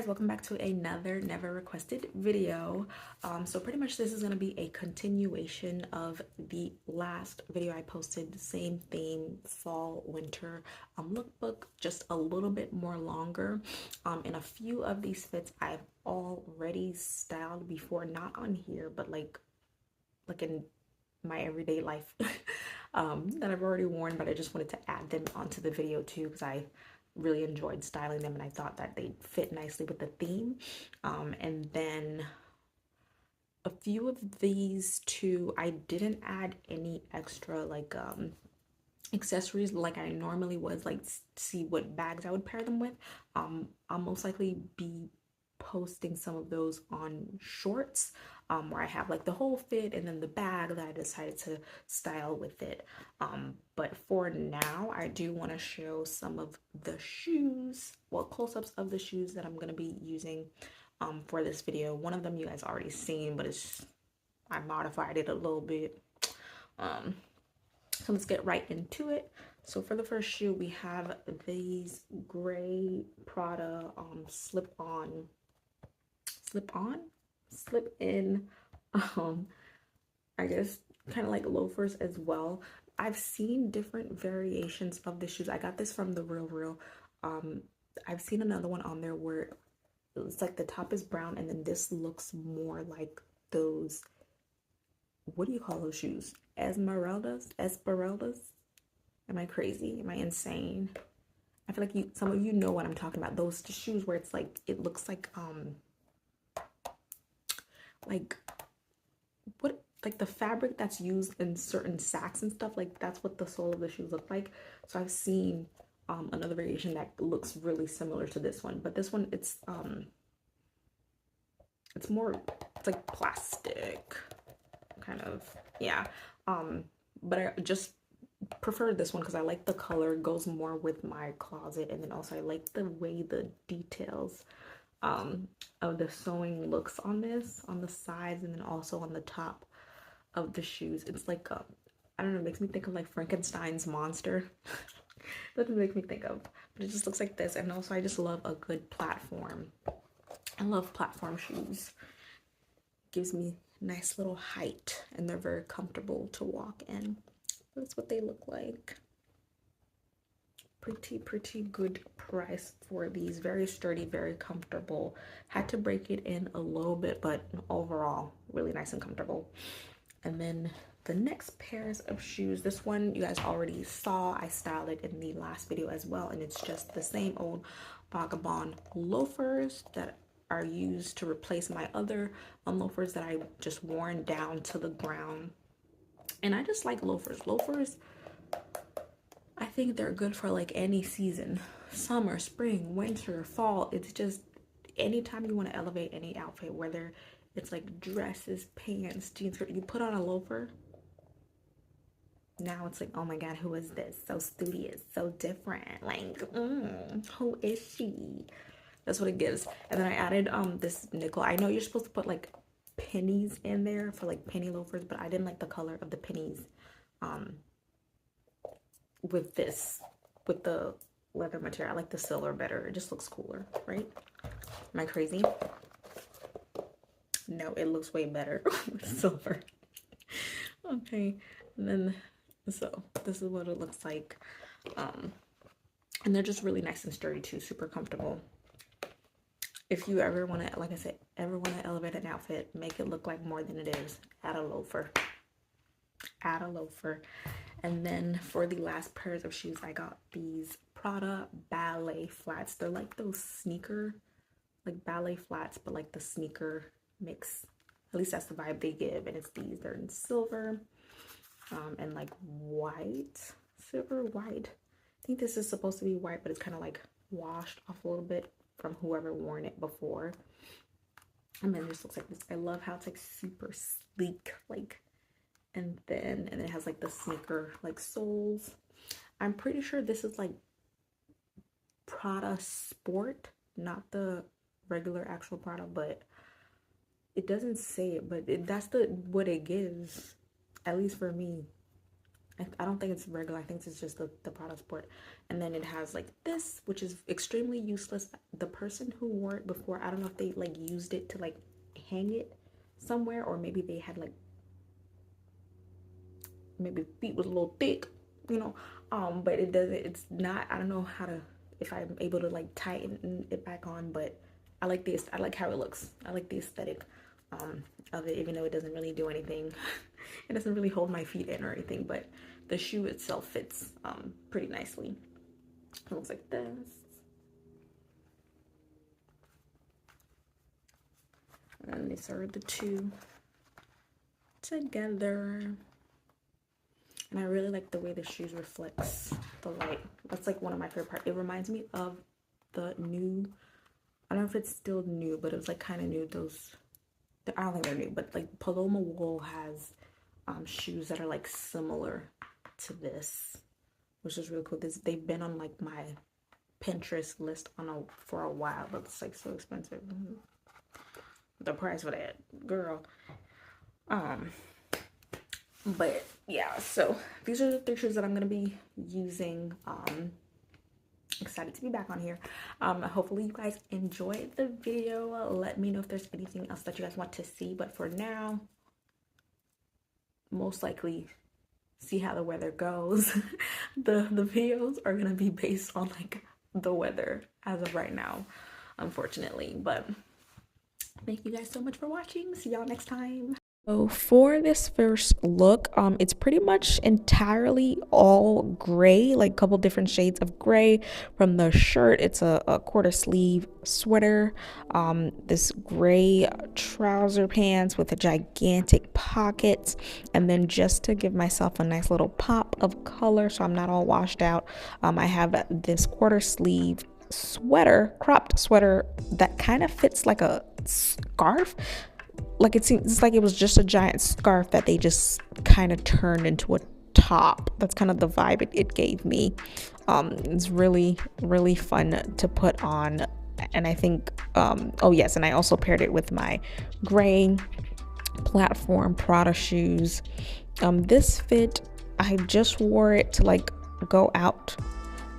welcome back to another never requested video. So pretty much this is going to be a continuation of the last video I posted, the same theme, fall winter lookbook, just a little bit more longer. And a few of these fits I've already styled before, not on here, but like in my everyday life that I've already worn, but I just wanted to add them onto the video too because I really enjoyed styling them and I thought that they'd fit nicely with the theme. And then a few of these two, I didn't add any extra like accessories like I normally was, like see what bags I would pair them with. I'll most likely be posting some of those on shorts where I have like the whole fit and then the bag that I decided to style with it. But for now, I do want to show some of the shoes, well, close-ups of the shoes that I'm going to be using for this video. One of them you guys already seen, but I modified it a little bit. So let's get right into it. So for the first shoe, we have these gray Prada slip-in, I guess kind of like loafers as well. I've seen different variations of the shoes. I got this from the Real. I've seen another one on there where it's like the top is brown and then this looks more like those, what do you call those shoes? Esmeraldas? Am I crazy? Am I insane? I feel like some of you know what I'm talking about. Those shoes where it's like, it looks like what, like the fabric that's used in certain sacks and stuff, like that's what the sole of the shoes look like. So I've seen another variation that looks really similar to this one, but this one it's more, it's like plastic kind of, yeah. But I just prefer this one because I like the color, it goes more with my closet, and then also I like the way the details of the sewing looks on this, on the sides and then also on the top of the shoes. It's like I don't know, it makes me think of like Frankenstein's monster. That's what it makes me think of, but it just looks like this. And also I just love a good platform. I love platform shoes. Gives me nice little height and they're very comfortable to walk in. That's what they look like. Pretty good price for these. Very sturdy, very comfortable. Had to break it in a little bit, but overall really nice and comfortable. And then the next pairs of shoes, this one you guys already saw, I styled it in the last video as well, and it's just the same old vagabond loafers that are used to replace my other loafers that I just worn down to the ground. And I just like loafers. I think they're good for like any season, summer, spring, winter, fall. It's just anytime you want to elevate any outfit, whether it's like dresses, pants, jeans, you put on a loafer. Now it's like, oh my God, who is this? So studious, so different. Like, who is she? That's what it gives. And then I added this nickel. I know you're supposed to put like pennies in there for like penny loafers, but I didn't like the color of the pennies with the leather material. I like the silver better. It just looks cooler, right? Am I crazy? No, it looks way better with silver. Okay, and then so this is what it looks like. And they're just really nice and sturdy too, super comfortable. If you ever want to, like I said, ever want to elevate an outfit, make it look like more than it is, add a loafer. And then for the last pairs of shoes, I got these Prada ballet flats. They're like those sneaker, like ballet flats, but like the sneaker mix. At least that's the vibe they give. And it's these, they're in silver and like white, silver, white. I think this is supposed to be white, but it's kind of like washed off a little bit from whoever worn it before. And then it just looks like this. I love how it's like super sleek, like, and then it has like the sneaker like soles. I'm pretty sure this is like Prada Sport, not the regular actual Prada, but it doesn't say it, but that's what it gives, at least for me. I don't think it's regular. I think it's just the Prada Sport. And then it has like this, which is extremely useless. The person who wore it before, I don't know if they like used it to like hang it somewhere, or maybe they had like, maybe feet was a little thick, you know. But it doesn't, it's not, I don't know how to, if I'm able to like tighten it back on, but I like this. I like how it looks. I like the aesthetic of it, even though it doesn't really do anything. It doesn't really hold my feet in or anything, but the shoe itself fits pretty nicely. It looks like this. And these are the two together. And I really like the way the shoes reflects the light. That's like one of my favorite parts. It reminds me of the new, I don't know if it's still new, but it was like kind of new. Those, I don't think they're new, but like Paloma Wool has shoes that are like similar to this, which is really cool. They've been on like my Pinterest list for a while, but it's like so expensive. The price for that, girl. But yeah, so these are the 3 shoes that I'm gonna be using. Excited to be back on here. Hopefully you guys enjoyed the video. Let me know if there's anything else that you guys want to see, but for now, most likely see how the weather goes. the videos are gonna be based on like the weather as of right now, unfortunately. But thank you guys so much for watching. See y'all next time. So for this first look, it's pretty much entirely all gray, like a couple different shades of gray. From the shirt, it's a quarter sleeve sweater, this gray trouser pants with a gigantic pockets, and then just to give myself a nice little pop of color so I'm not all washed out, I have this quarter sleeve sweater, cropped sweater that kind of fits like a scarf. Like it seems like it was just a giant scarf that they just kind of turned into a top. That's kind of the vibe it gave me. It's really, really fun to put on. And I think, oh yes, and I also paired it with my gray platform Prada shoes. This fit, I just wore it to like go out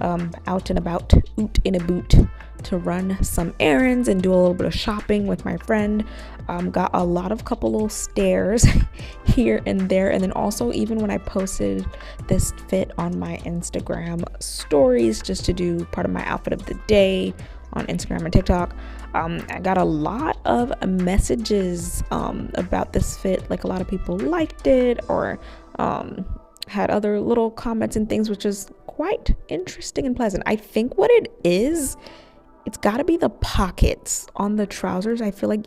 and about, oot in a boot, to run some errands and do a little bit of shopping with my friend. Got a lot of couple little stares here and there, and then also even when I posted this fit on my Instagram stories just to do part of my outfit of the day on Instagram and TikTok, I got a lot of messages about this fit. Like a lot of people liked it, or had other little comments and things, which is quite interesting and pleasant. I think what it is, it's got to be the pockets on the trousers. I feel like,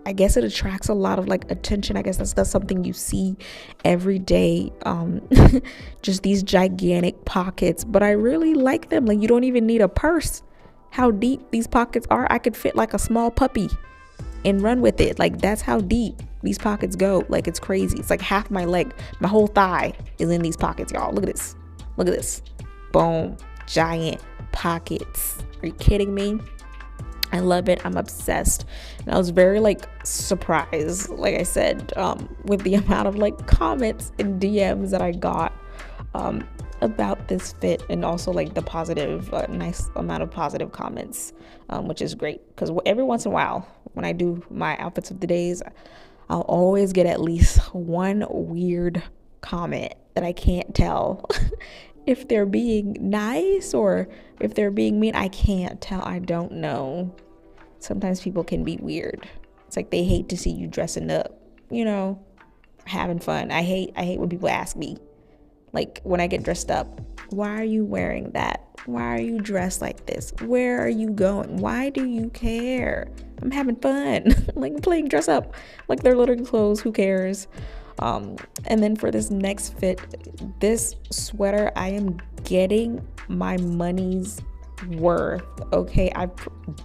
I guess it attracts a lot of like attention. I guess that's something you see every day, just these gigantic pockets. But I really like them. Like you don't even need a purse. How deep these pockets are. I could fit like a small puppy and run with it. Like that's how deep these pockets go. Like it's crazy. It's like half my leg, my whole thigh is in these pockets, y'all. Look at this. Look at this. Boom. Giant pockets. Are you kidding me? I love it. I'm obsessed. And I was very like surprised, like I said, with the amount of like comments and DMs that I got about this fit, and also like the positive, nice amount of positive comments, which is great, because every once in a while when I do my outfits of the days, I'll always get at least one weird comment that I can't tell if they're being nice or if they're being mean. I can't tell. I don't know. Sometimes people can be weird. It's like they hate to see you dressing up, you know, having fun. I hate when people ask me, like when I get dressed up, why are you wearing that? Why are you dressed like this? Where are you going? Why do you care? I'm having fun. Like playing dress up like they're literally clothes. Who cares? And then for this next fit, this sweater, I am getting my money's worth. Okay, I've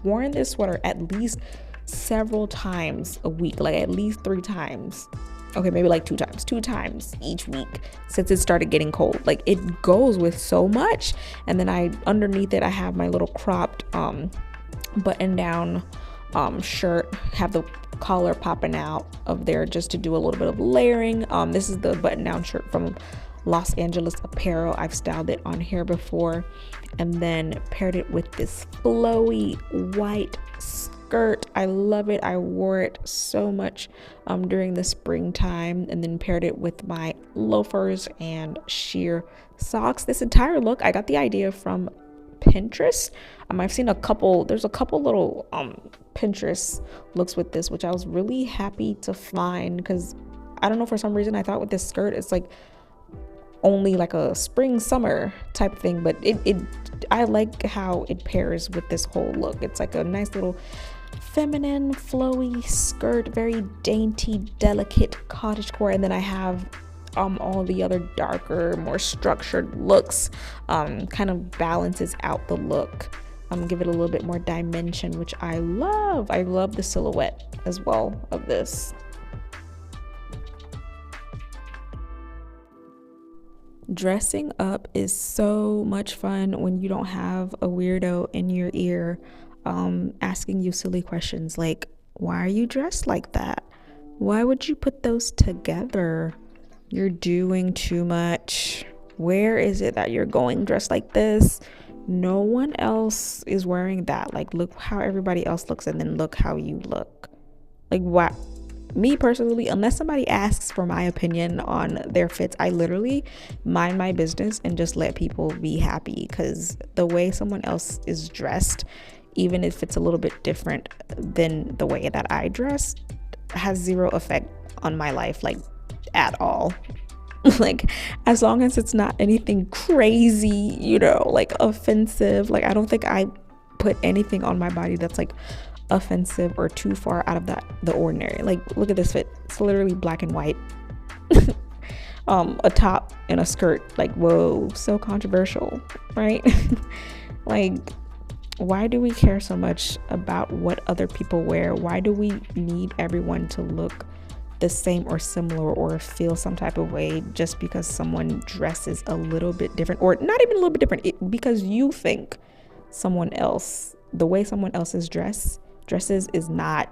worn this sweater at least several times a week, like at least 3 times. Okay, maybe like 2 times each week since it started getting cold. Like it goes with so much. And then underneath it, I have my little cropped button down shirt, have the collar popping out of there just to do a little bit of layering. This is the button down shirt from Los Angeles apparel. I've styled it on here before, and then paired it with this flowy white skirt. I love it. I wore it so much during the springtime, and then paired it with my loafers and sheer socks. This entire look, I got the idea from Pinterest. I've seen there's a couple little Pinterest looks with this, which I was really happy to find, because I don't know, for some reason I thought with this skirt it's like only like a spring summer type of thing, but I like how it pairs with this whole look. It's like a nice little feminine flowy skirt, very dainty, delicate cottagecore, and then I have all the other darker, more structured looks. Kind of balances out the look, give it a little bit more dimension, which I love. I love the silhouette as well of this. Dressing up is so much fun when you don't have a weirdo in your ear asking you silly questions like, why are you dressed like that? Why would you put those together? You're doing too much. Where is it that you're going dressed like this? No one else is wearing that. Like, look how everybody else looks, and then look how you look. Like, what? Me personally, unless somebody asks for my opinion on their fits, I literally mind my business and just let people be happy, because the way someone else is dressed, even if it's a little bit different than the way that I dress, has zero effect on my life, like at all. Like, as long as it's not anything crazy, you know, like offensive. Like, I don't think I put anything on my body that's like offensive or too far out of the ordinary. Like, look at this fit. It's literally black and white. A top and a skirt. Like, whoa, so controversial, right? Like, why do we care so much about what other people wear? Why do we need everyone to look the same or similar or feel some type of way just because someone dresses a little bit different, or not even a little bit different, because you think the way someone else's dresses is not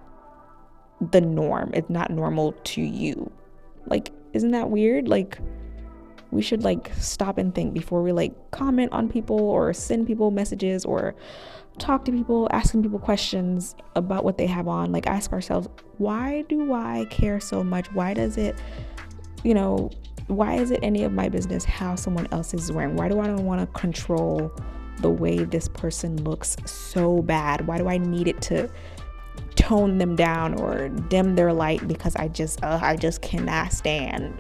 the norm. It's not normal to you. Like, isn't that weird? Like, we should like stop and think before we like comment on people or send people messages or talk to people, asking people questions about what they have on. Like, ask ourselves, why do I care so much? Why is it any of my business how someone else is wearing? Why do I don't want to control the way this person looks so bad? Why do I need it to tone them down or dim their light because I just cannot stand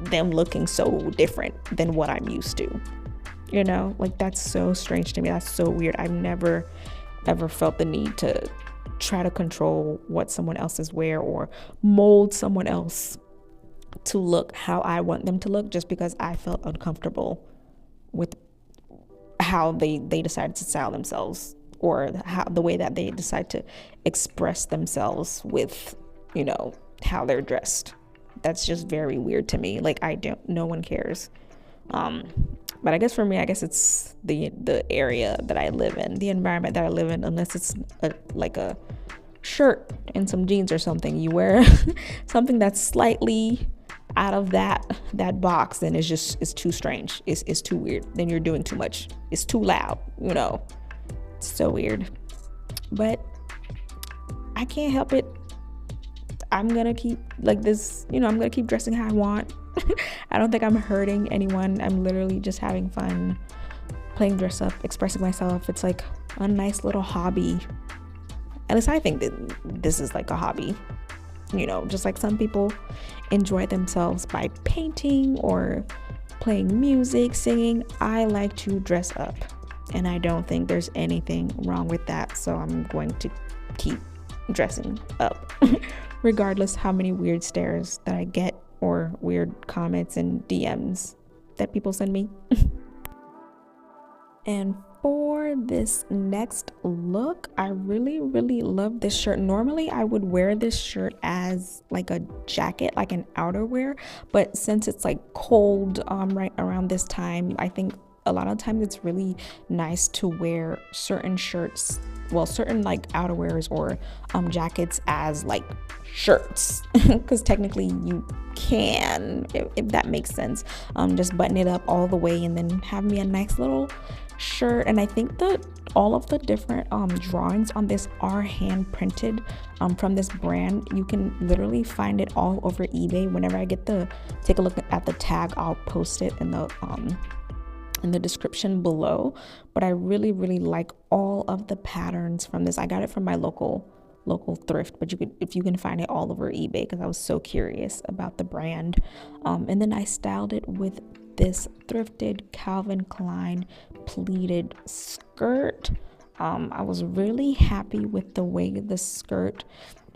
them looking so different than what I'm used to? You know, like, that's so strange to me. That's so weird. I've never ever felt the need to try to control what someone else's wear or mold someone else to look how I want them to look just because I felt uncomfortable with how they decided to style themselves, or how the way that they decide to express themselves with, you know, how they're dressed. That's just very weird to me. Like, no one cares. But I guess for me, it's the area that I live in, the environment that I live in. Unless it's like a shirt and some jeans or something, you wear something that's slightly out of that box, then it's too strange. It's too weird. Then you're doing too much. It's too loud, you know. It's so weird. But I can't help it. I'm gonna keep like this, you know, I'm gonna keep dressing how I want. I don't think I'm hurting anyone. I'm literally just having fun, playing dress up, expressing myself. It's like a nice little hobby. At least I think that this is like a hobby. You know, just like some people enjoy themselves by painting or playing music, singing. I like to dress up, and I don't think there's anything wrong with that. So I'm going to keep dressing up, regardless how many weird stares that I get or weird comments and DMs that people send me. And for this next look, I really, really love this shirt. Normally, I would wear this shirt as like a jacket, like an outerwear. But since it's like cold right around this time, I think a lot of times it's really nice to wear certain shirts, well, certain like outerwears or jackets as like shirts, because technically you can, if that makes sense, just button it up all the way and then have me a nice little shirt. And I think that all of the different drawings on this are hand printed from this brand. You can literally find it all over eBay. Whenever I get to take a look at the tag, I'll post it in the description below. But I really like all of the patterns from this. I got it from my local thrift, but you can find it all over eBay, because I was so curious about the brand. And then I styled it with this thrifted Calvin Klein pleated skirt. I was really happy with the way the skirt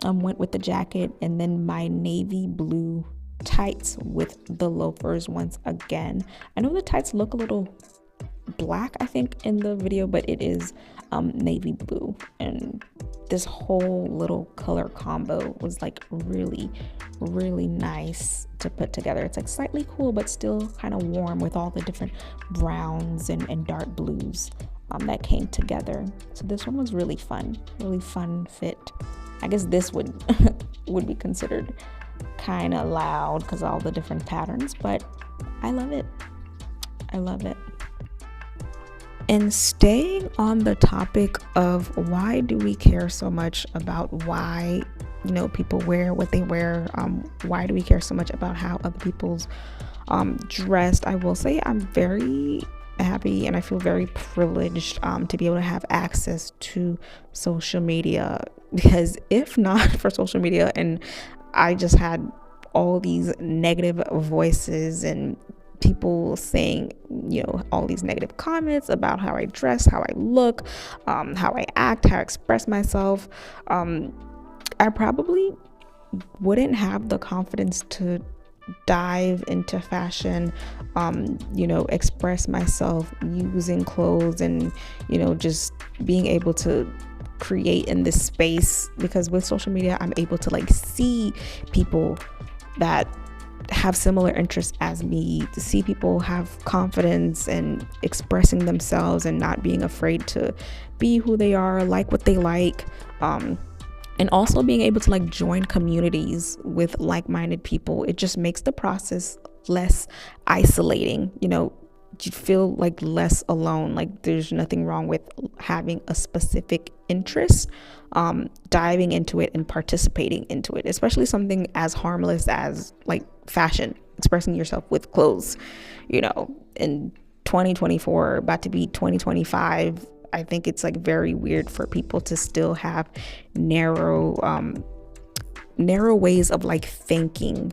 went with the jacket, and then my navy blue tights with the loafers once again. I know the tights look a little black, I think, in the video, but it is navy blue, and this whole little color combo was like really nice to put together. It's like slightly cool but still kind of warm with all the different browns and dark blues that came together. So this one was really fun fit. I guess this would would be considered kind of loud because of all the different patterns, but I love it. And staying on the topic of why do we care so much about why, you know, people wear what they wear, why do we care so much about how other people's dressed, I will say I'm very happy and I feel very privileged to be able to have access to social media, because if not for social media and I just had all these negative voices and people saying, you know, all these negative comments about how I dress, how I look, how I act, how I express myself, I probably wouldn't have the confidence to dive into fashion, you know, express myself using clothes and, you know, just being able to create in this space, because with social media I'm able to like see people that have similar interests as me, to see people have confidence and expressing themselves and not being afraid to be who they are, like what they like, and also being able to like join communities with like-minded people. It just makes the process less isolating, you know. You feel like less alone. Like there's nothing wrong with having a specific interest, diving into it and participating into it, especially something as harmless as like fashion, expressing yourself with clothes. You know, in 2024, about to be 2025, I think it's like very weird for people to still have narrow ways of like thinking,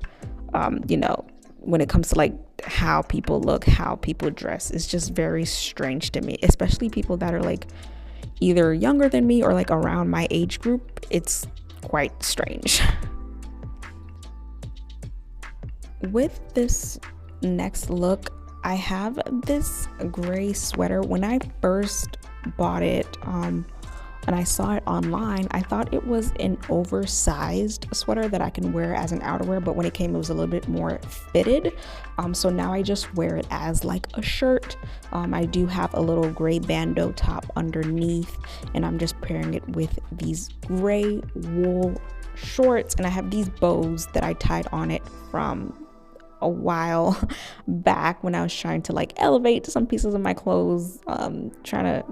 you know, when it comes to like how people look, how people dress. It's just very strange to me, especially people that are like either younger than me or like around my age group. It's quite strange. With this next look, I have this gray sweater. When I first bought it and I saw it online, I thought it was an oversized sweater that I can wear as an outerwear, but when it came, it was a little bit more fitted. So now I just wear it as like a shirt. I do have a little gray bandeau top underneath, and I'm just pairing it with these gray wool shorts, and I have these bows that I tied on it from a while back when I was trying to like elevate some pieces of my clothes, trying to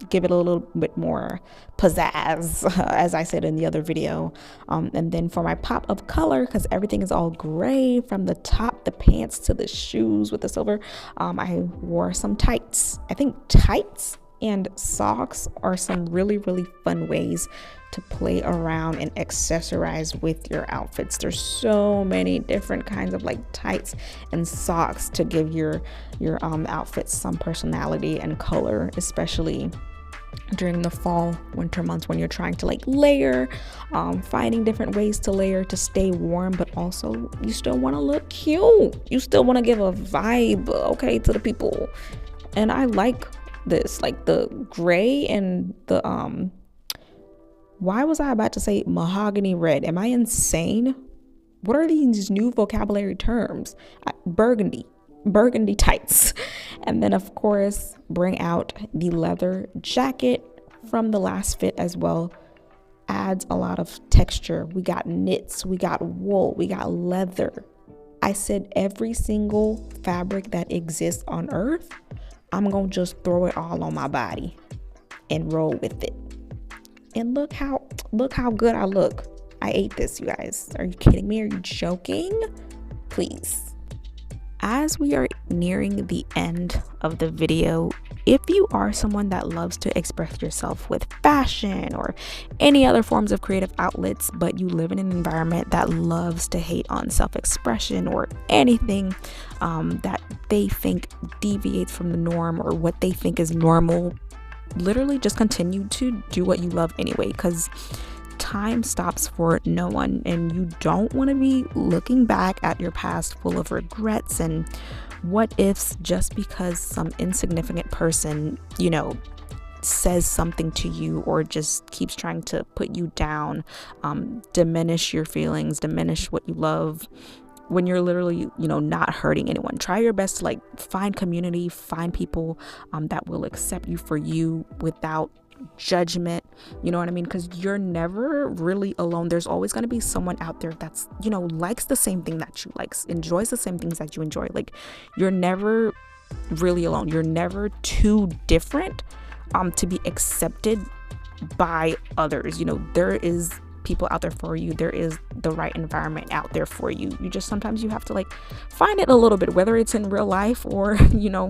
give it a little bit more pizzazz, as I said in the other video. And then for my pop of color, because everything is all gray from the top, the pants to the shoes with the silver, I wore some tights. I think tights and socks are some really fun ways to play around and accessorize with your outfits. There's so many different kinds of like tights and socks to give your outfits some personality and color, especially during the fall winter months when you're trying to like layer, finding different ways to layer to stay warm, but also you still want to look cute, you still want to give a vibe, okay, to the people. And I like this, like the gray and the why was I about to say mahogany red? Am I insane? What are these new vocabulary terms? Burgundy, burgundy tights. And then of course, bring out the leather jacket from the last fit as well. Adds a lot of texture. We got knits, we got wool, we got leather. I said every single fabric that exists on earth, I'm gonna just throw it all on my body and roll with it. And look how good I look. I ate this, you guys. Are you kidding me? Are you joking? Please. As we are nearing the end of the video, if you are someone that loves to express yourself with fashion or any other forms of creative outlets, but you live in an environment that loves to hate on self-expression or anything that they think deviates from the norm or what they think is normal, literally just continue to do what you love anyway, because time stops for no one, and you don't want to be looking back at your past full of regrets and what ifs just because some insignificant person, you know, says something to you or just keeps trying to put you down, diminish your feelings, diminish what you love, when you're literally, you know, not hurting anyone. Try your best to like find community, find people that will accept you for you without judgment, you know what I mean? Because you're never really alone. There's always going to be someone out there that's, you know, likes the same thing that you like, enjoys the same things that you enjoy. Like, you're never really alone. You're never too different to be accepted by others. You know, there is people out there for you. There is the right environment out there for you. You just sometimes you have to like find it a little bit, whether it's in real life or, you know,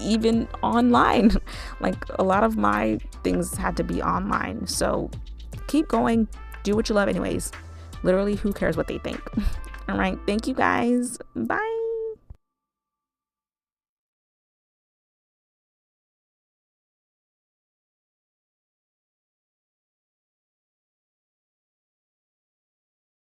even online. Like a lot of my things had to be online. So keep going, do what you love anyways. Literally, who cares what they think? All right, thank you guys. Bye.